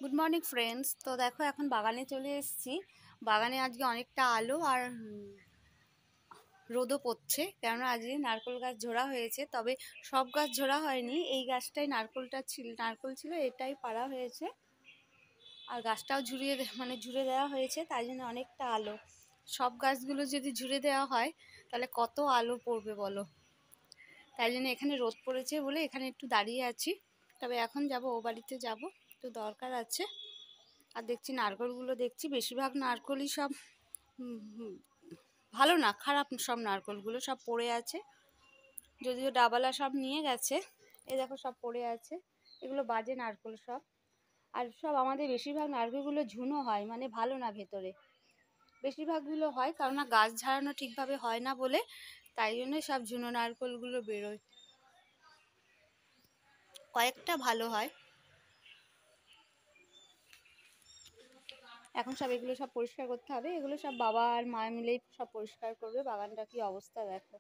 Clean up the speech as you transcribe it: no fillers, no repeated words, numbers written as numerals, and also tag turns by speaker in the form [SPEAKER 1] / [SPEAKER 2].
[SPEAKER 1] Good morning friends. তো দেখো এখন বাগানে চলে এসেছি। বাগানে আজকে অনেকটা আলো আর রোদও পড়ছে, কেননা আজকে নারকেল গাছ ঝোড়া হয়েছে। তবে সব গাছ ঝোড়া হয়নি, এই গাছটাই নারকেল ছিল, এটাই পাড়া হয়েছে। আর গাছটাও ঝুড়ে দেওয়া হয়েছে, তাই জন্য অনেকটা আলো। সব গাছগুলো যদি ঝুড়ে দেওয়া হয় তাহলে কত আলো পড়বে বলো। তাই জন্য এখানে রোদ পড়েছে বলে এখানে একটু দাঁড়িয়ে আছি। তবে এখন যাব, ও বাড়িতে যাব, একটু দরকার আছে। আর দেখছি নারকেলগুলো, দেখছি বেশিরভাগ নারকেলই সব ভালো না, খারাপ সব নারকেলগুলো সব পড়ে আছে। যদিও ডাবালা সব নিয়ে গেছে, এই দেখো সব পড়ে আছে। এগুলো বাজে নারকেল সব। আর সব আমাদের বেশিরভাগ নারকেলগুলো ঝুনো হয়, মানে ভালো না ভেতরে। বেশিরভাগগুলো হয় কারণ না গাছ ঝাড়ানো ঠিকভাবে হয় না বলে, তাই জন্য সব ঝুনো নারকেলগুলো বেরোয়। কয়েকটা ভালো হয়। এখন সব এগুলো সব পরিষ্কার করতে হবে, এগুলো সব বাবা আর মা মিলেই সব পরিষ্কার করবে। বাগানটা কি অবস্থা দেখো।